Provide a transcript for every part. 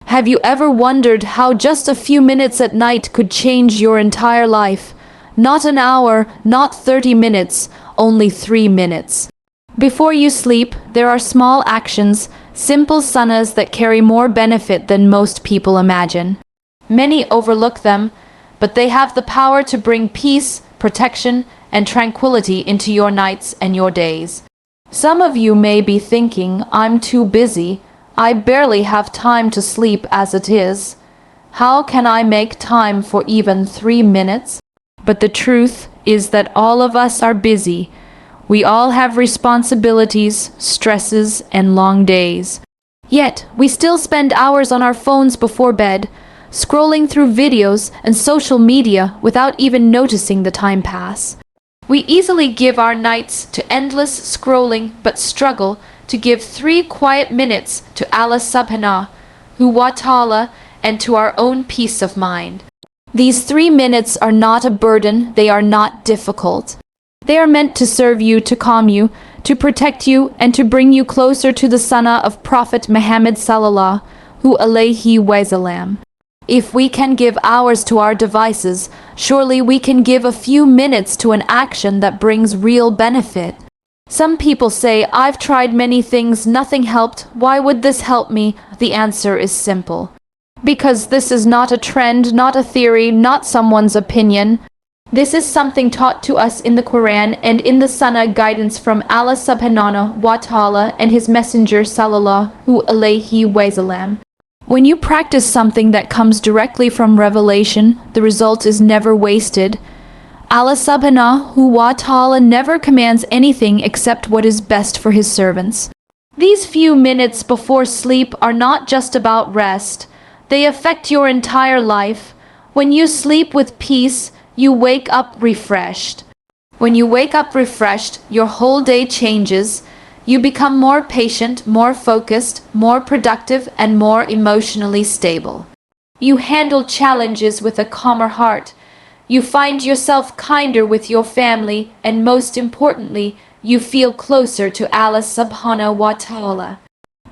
Have you ever wondered how just a few minutes at night could change your entire life? Not an hour, not 30 minutes, only 3 minutes. Before you sleep, there are small actions, simple sunnahs that carry more benefit than most people imagine. Many overlook them, but they have the power to bring peace, protection, and tranquility into your nights and your days. Some of you may be thinking, I'm too busy. I barely have time to sleep as it is. How can I make time for even 3 minutes? But the truth is that all of us are busy. We all have responsibilities, stresses, and long days. Yet, we still spend hours on our phones before bed, scrolling through videos and social media without even noticing the time pass. We easily give our nights to endless scrolling but struggle to give 3 quiet minutes to Allah subhanahu wa ta'ala and to our own peace of mind. These 3 minutes are not a burden, they are not difficult. They are meant to serve you, to calm you, to protect you, and to bring you closer to the Sunnah of Prophet Muhammad sallallahu alaihi wasallam. If we can give hours to our devices, surely we can give a few minutes to an action that brings real benefit. Some people say, I've tried many things, nothing helped. Why would this help me? The answer is simple. Because this is not a trend, not a theory, not someone's opinion. This is something taught to us in the Quran and in the Sunnah guidance from Allah subhanahu wa ta'ala and His Messenger sallallahu alaihi wasallam. When you practice something that comes directly from revelation, the result is never wasted. Allah subhanahu wa ta'ala never commands anything except what is best for His servants. These few minutes before sleep are not just about rest. They affect your entire life. When you sleep with peace, you wake up refreshed. When you wake up refreshed, your whole day changes. You become more patient, more focused, more productive, and more emotionally stable. You handle challenges with a calmer heart. You find yourself kinder with your family, and most importantly, you feel closer to Allah subhanahu wa ta'ala.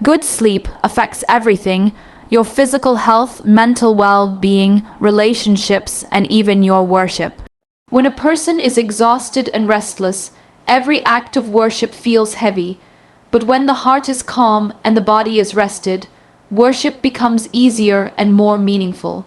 Good sleep affects everything: your physical health, mental well-being, relationships, and even your worship. When a person is exhausted and restless, every act of worship feels heavy. But when the heart is calm and the body is rested, worship becomes easier and more meaningful.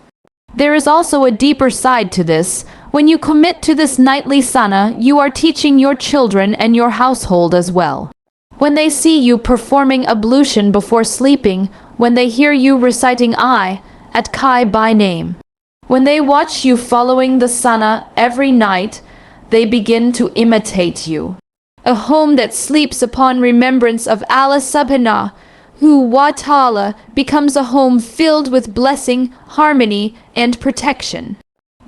There is also a deeper side to this. When you commit to this nightly sunnah, you are teaching your children and your household as well. When they see you performing ablution before sleeping, when they hear you reciting I at Kai by name, when they watch you following the sunnah every night, they begin to imitate you. A home that sleeps upon remembrance of Allah subhanahu wa ta'ala becomes a home filled with blessing, harmony, and protection.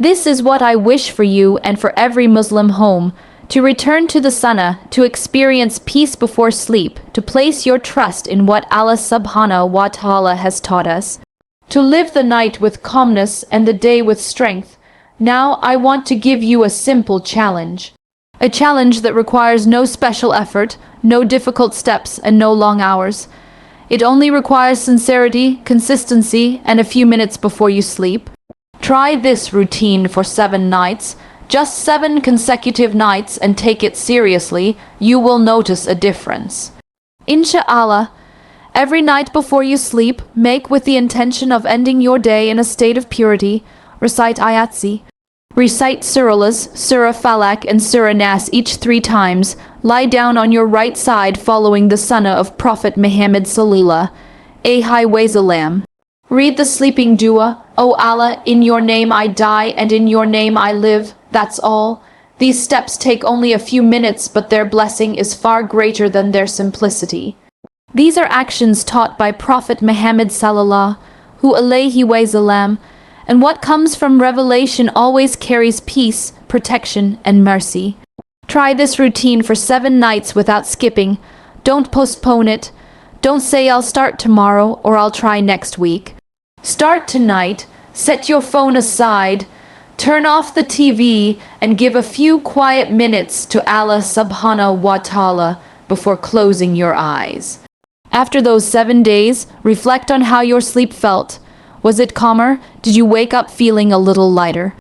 This is what I wish for you and for every Muslim home: to return to the Sunnah, to experience peace before sleep, to place your trust in what Allah subhanahu wa ta'ala has taught us, to live the night with calmness and the day with strength. Now I want to give you a simple challenge. A challenge that requires no special effort, no difficult steps, and no long hours. It only requires sincerity, consistency, and a few minutes before you sleep. Try this routine for 7 nights, just 7 consecutive nights, and take it seriously. You will notice a difference. Insha'Allah, every night before you sleep, make with the intention of ending your day in a state of purity. Recite ayatsi. Recite surahs, Surah Falak and Surah Nas each 3 times. Lie down on your right side following the sunnah of Prophet Muhammad sallallahu alaihi wasallam. Read the sleeping dua, O Allah, in your name I die and in your name I live. That's all. These steps take only a few minutes, but their blessing is far greater than their simplicity. These are actions taught by Prophet Muhammad sallallahu alaihi wasallam, and what comes from revelation always carries peace, protection, and mercy. Try this routine for 7 nights without skipping. Don't postpone it. Don't say I'll start tomorrow or I'll try next week. Start tonight, set your phone aside, turn off the TV, and give a few quiet minutes to Allah subhanahu wa ta'ala before closing your eyes. After those 7 days, reflect on how your sleep felt. Was it calmer? Did you wake up feeling a little lighter?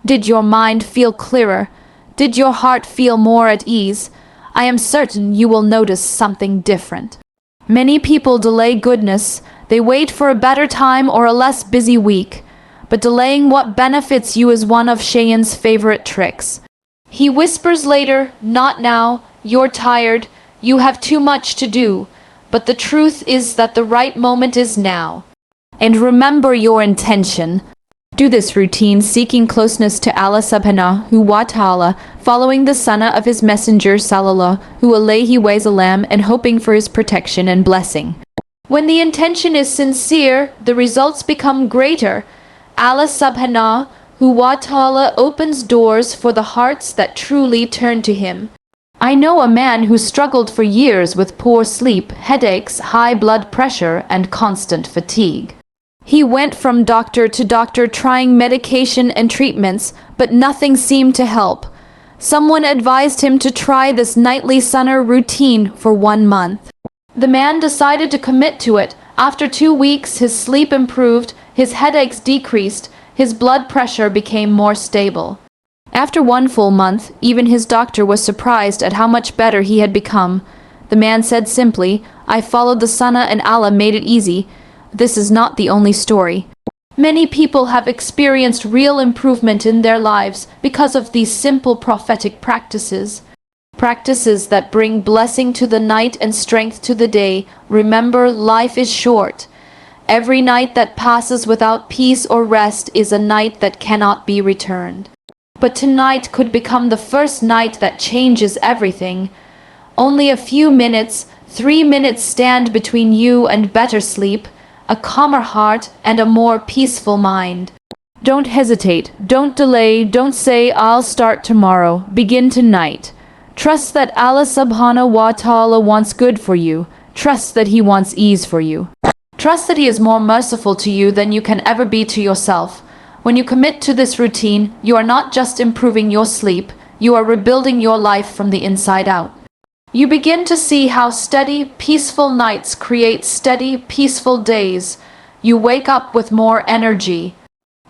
Did your mind feel clearer? Did your heart feel more at ease? I am certain you will notice something different. Many people delay goodness. They wait for a better time or a less busy week. But delaying what benefits you is one of Shayan's favorite tricks. He whispers later, not now, you're tired, you have too much to do. But the truth is that the right moment is now. And remember your intention. Do this routine seeking closeness to Allah subhanahu wa ta'ala, following the Sunnah of His Messenger sallallahu alaihi wasallam and hoping for His protection and blessing. When the intention is sincere, the results become greater. Allah subhanahu wa ta'ala opens doors for the hearts that truly turn to Him. I know a man who struggled for years with poor sleep, headaches, high blood pressure, and constant fatigue. He went from doctor to doctor trying medication and treatments, but nothing seemed to help. Someone advised him to try this nightly Sunnah routine for 1 month. The man decided to commit to it. After 2 weeks, his sleep improved, his headaches decreased, his blood pressure became more stable. After 1 full month, even his doctor was surprised at how much better he had become. The man said simply, I followed the Sunnah and Allah made it easy. This is not the only story. Many people have experienced real improvement in their lives because of these simple prophetic practices. Practices that bring blessing to the night and strength to the day. Remember, life is short. Every night that passes without peace or rest is a night that cannot be returned. But tonight could become the first night that changes everything. Only a few minutes, 3 minutes stand between you and better sleep, a calmer heart, and a more peaceful mind. Don't hesitate, don't delay, don't say, I'll start tomorrow. Begin tonight. Trust that Allah subhanahu wa ta'ala wants good for you. Trust that He wants ease for you. Trust that He is more merciful to you than you can ever be to yourself. When you commit to this routine, you are not just improving your sleep, you are rebuilding your life from the inside out. You begin to see how steady, peaceful nights create steady, peaceful days. You wake up with more energy.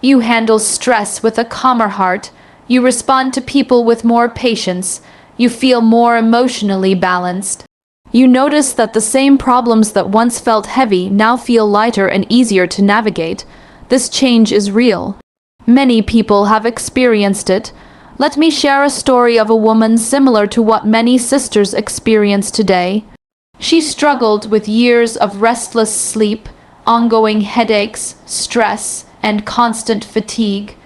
You handle stress with a calmer heart. You respond to people with more patience. You feel more emotionally balanced. You notice that the same problems that once felt heavy now feel lighter and easier to navigate. This change is real. Many people have experienced it. Let me share a story of a woman similar to what many sisters experience today. She struggled with years of restless sleep, ongoing headaches, stress, and constant fatigue.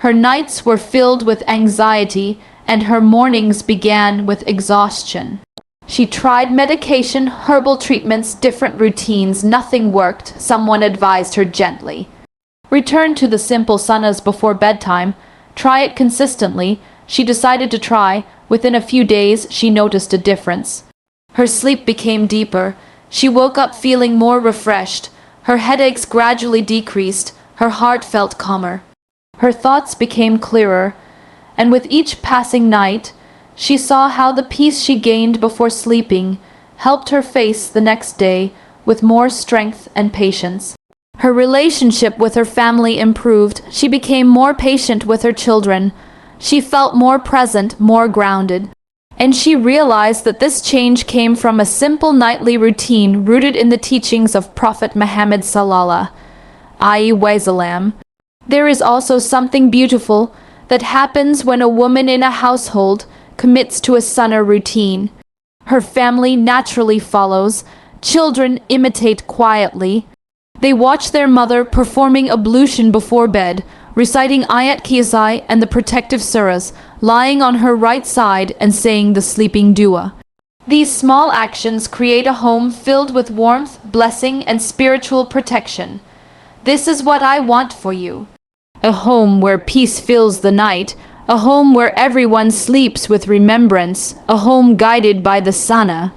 Her nights were filled with anxiety, and her mornings began with exhaustion. She tried medication, herbal treatments, different routines. Nothing worked. Someone advised her gently. Return to the simple Sunnahs before bedtime. Try it consistently. She decided to try. Within a few days, she noticed a difference. Her sleep became deeper. She woke up feeling more refreshed. Her headaches gradually decreased. Her heart felt calmer. Her thoughts became clearer. And with each passing night, she saw how the peace she gained before sleeping helped her face the next day with more strength and patience. Her relationship with her family improved. She became more patient with her children. She felt more present, more grounded. And she realized that this change came from a simple nightly routine rooted in the teachings of Prophet Muhammad sallallahu alaihi wasallam. There is also something beautiful that happens when a woman in a household commits to a Sunnah routine. Her family naturally follows. Children imitate quietly. They watch their mother performing ablution before bed, reciting Ayat Qiyasai and the protective surahs, lying on her right side and saying the sleeping dua. These small actions create a home filled with warmth, blessing, and spiritual protection. This is what I want for you. A home where peace fills the night, a home where everyone sleeps with remembrance, a home guided by the Sunnah.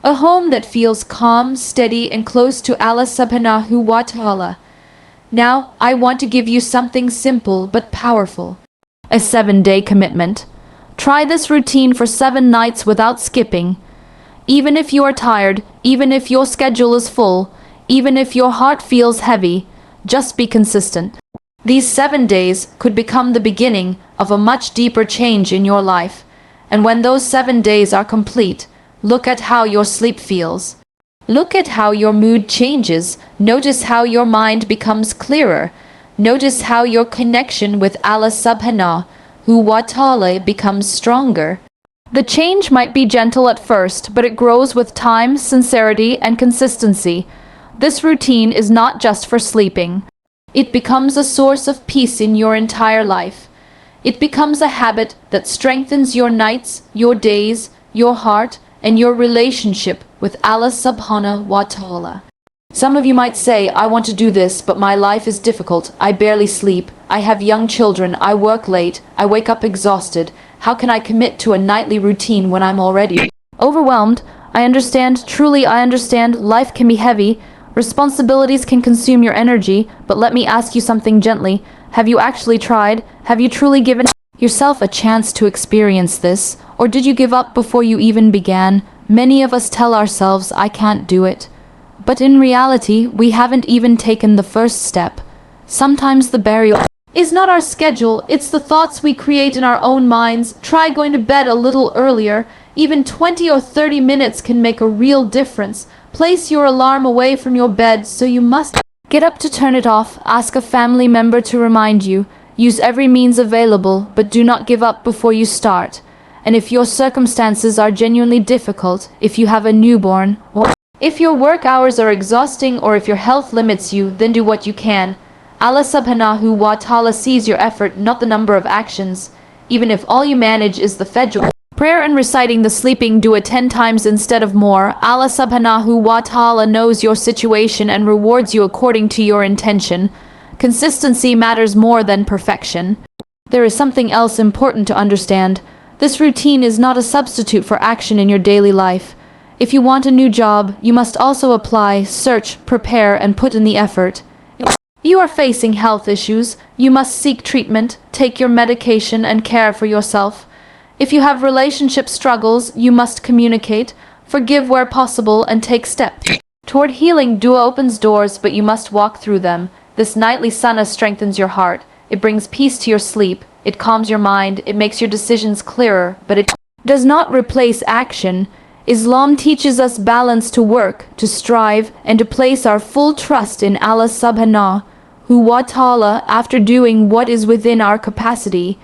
A home that feels calm, steady, and close to Allah subhanahu wa ta'ala. Now, I want to give you something simple but powerful. A 7-day commitment. Try this routine for 7 nights without skipping. Even if you are tired, even if your schedule is full, even if your heart feels heavy, Just be consistent. These 7 days could become the beginning of a much deeper change in your life. And when those 7 days are complete, look at how your sleep feels. Look at how your mood changes. Notice how your mind becomes clearer. Notice how your connection with Allah subhanahu wa ta'ala becomes stronger. The change might be gentle at first, but it grows with time, sincerity, and consistency. This routine is not just for sleeping. It becomes a source of peace in your entire life. It becomes a habit that strengthens your nights, your days, your heart, and your relationship with Allah subhanahu wa ta'ala. Some of you might say, I want to do this, but my life is difficult. I barely sleep. I have young children. I work late. I wake up exhausted. How can I commit to a nightly routine when I'm already overwhelmed? I understand, truly I understand, life can be heavy. Responsibilities can consume your energy, but let me ask you something gently. Have you actually tried? Have you truly given yourself a chance to experience this? Or did you give up before you even began? Many of us tell ourselves, I can't do it. But in reality, we haven't even taken the first step. Sometimes the barrier is not our schedule, it's the thoughts we create in our own minds. Try going to bed a little earlier. Even 20 or 30 minutes can make a real difference. Place your alarm away from your bed, so you must get up to turn it off. Ask a family member to remind you. Use every means available, but do not give up before you start. And if your circumstances are genuinely difficult, if you have a newborn, or if your work hours are exhausting, or if your health limits you, then do what you can. Allah subhanahu wa ta'ala sees your effort, not the number of actions. Even if all you manage is the Fajr prayer and reciting the sleeping dua 10 times instead of more, Allah subhanahu wa ta'ala knows your situation and rewards you according to your intention. Consistency matters more than perfection. There is something else important to understand. This routine is not a substitute for action in your daily life. If you want a new job, you must also apply, search, prepare, and put in the effort. If you are facing health issues, you must seek treatment, take your medication, and care for yourself. If you have relationship struggles, you must communicate, forgive where possible, and take steps toward healing. Dua opens doors, but you must walk through them. This nightly sunnah strengthens your heart. It brings peace to your sleep. It calms your mind. It makes your decisions clearer, but it does not replace action. Islam teaches us balance, to work, to strive, and to place our full trust in Allah subhanahu wa ta'ala. After doing what is within our capacity,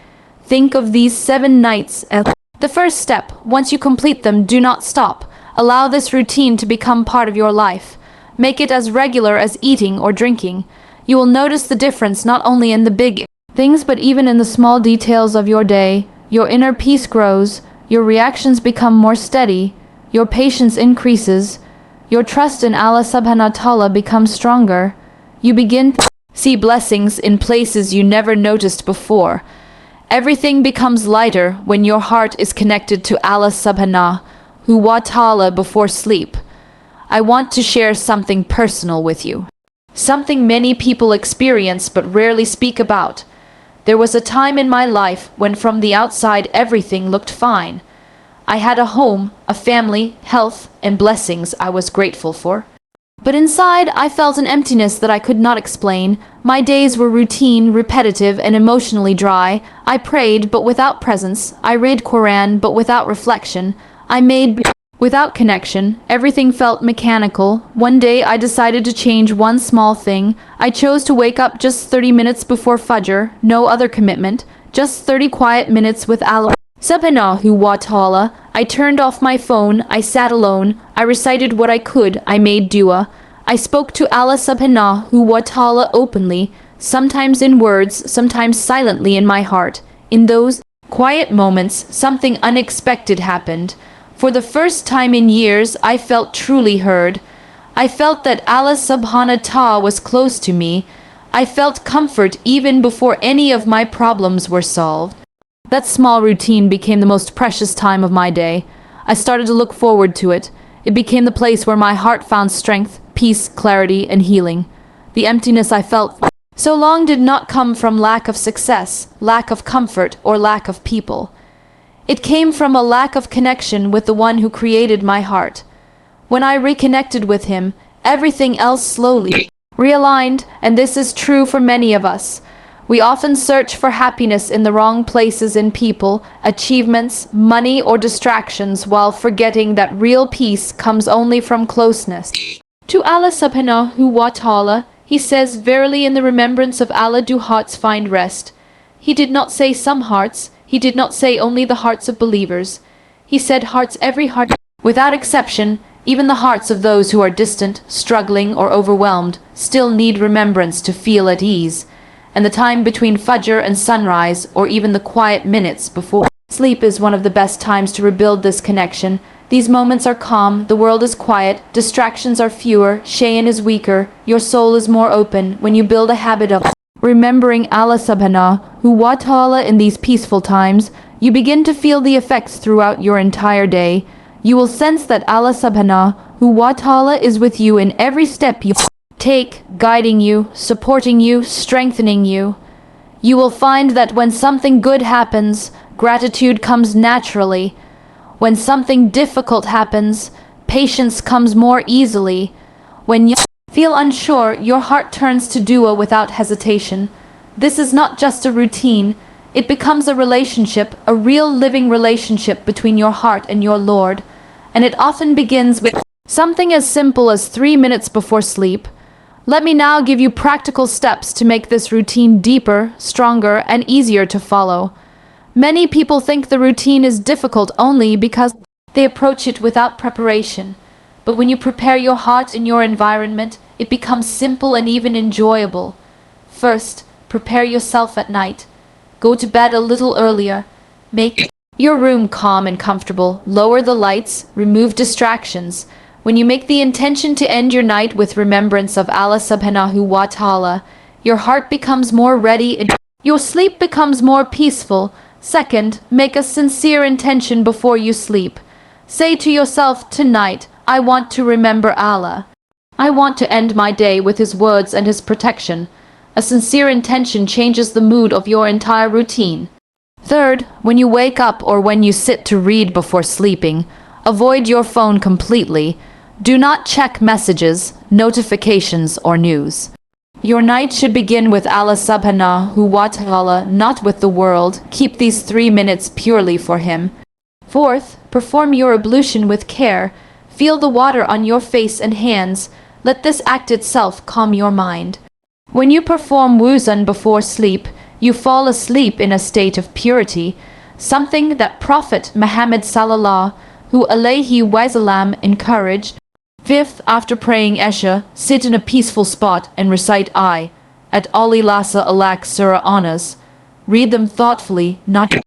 think of these 7 nights as the first step. Once you complete them, do not stop. Allow this routine to become part of your life. Make it as regular as eating or drinking. You will notice the difference not only in the big things, but even in the small details of your day. Your inner peace grows. Your reactions become more steady. Your patience increases. Your trust in Allah subhanahu wa ta'ala becomes stronger. You begin to see blessings in places you never noticed before. Everything becomes lighter when your heart is connected to Allah subhanahu wa ta'ala before sleep. I want to share something personal with you. Something many people experience but rarely speak about. There was a time in my life when from the outside everything looked fine. I had a home, a family, health, and blessings I was grateful for. But inside, I felt an emptiness that I could not explain. My days were routine, repetitive, and emotionally dry. I prayed, but without presence. I read Quran, but without reflection. I made without connection. Everything felt mechanical. One day, I decided to change one small thing. I chose to wake up just 30 minutes before Fajr. No other commitment. Just 30 quiet minutes with Allah subhanahu wa ta'ala. I turned off my phone. I sat alone. I recited what I could. I made dua. I spoke to Allah subhanahu wa ta'ala openly, sometimes in words, sometimes silently in my heart. In those quiet moments, something unexpected happened. For the first time in years, I felt truly heard. I felt that Allah subhanahu wa ta'ala was close to me. I felt comfort even before any of my problems were solved. That small routine became the most precious time of my day. I started to look forward to it. It became the place where my heart found strength, peace, clarity, and healing. The emptiness I felt so long did not come from lack of success, lack of comfort, or lack of people. It came from a lack of connection with the one who created my heart. When I reconnected with him, everything else slowly realigned, and this is true for many of us. We often search for happiness in the wrong places in people, achievements, money, or distractions, while forgetting that real peace comes only from closeness to Allah subhanahu wa ta'ala. He says, "Verily in the remembrance of Allah do hearts find rest." He did not say some hearts. He did not say only the hearts of believers. He said hearts, every heart, without exception. Even the hearts of those who are distant, struggling, or overwhelmed still need remembrance to feel at ease. And the time between Fajr and sunrise, or even the quiet minutes before sleep, is one of the best times to rebuild this connection. These moments are calm, the world is quiet, distractions are fewer, shaytan is weaker, your soul is more open. When you build a habit of remembering Allah subhanahu wa ta'ala in these peaceful times, you begin to feel the effects throughout your entire day. You will sense that Allah subhanahu wa ta'ala is with you in every step you take, guiding you, supporting you, strengthening you. You will find that when something good happens, gratitude comes naturally. When something difficult happens, patience comes more easily. When you feel unsure, your heart turns to dua without hesitation. This is not just a routine. It becomes a relationship, a real living relationship between your heart and your Lord. And it often begins with something as simple as 3 minutes before sleep. Let me now give you practical steps to make this routine deeper, stronger, and easier to follow. Many people think the routine is difficult only because they approach it without preparation. But when you prepare your heart and your environment, it becomes simple and even enjoyable. First, prepare yourself at night. Go to bed a little earlier. Make your room calm and comfortable. Lower the lights. Remove distractions. When you make the intention to end your night with remembrance of Allah subhanahu wa ta'ala, your heart becomes more ready and your sleep becomes more peaceful. Second, make a sincere intention before you sleep. Say to yourself, tonight, I want to remember Allah. I want to end my day with His words and His protection. A sincere intention changes the mood of your entire routine. Third, when you wake up or when you sit to read before sleeping, avoid your phone completely. Do not check messages, notifications, or news. Your night should begin with Allah subhanahu wa ta'ala, not with the world. Keep these 3 minutes purely for Him. Fourth, perform your ablution with care. Feel the water on your face and hands. Let this act itself calm your mind. When you perform wuzan before sleep, you fall asleep in a state of purity, something that Prophet Muhammad sallallahu alayhi wasallam encouraged. Fifth, after praying Isha, sit in a peaceful spot and recite at Ali Lasa Alak Surah Anas. Read them thoughtfully, not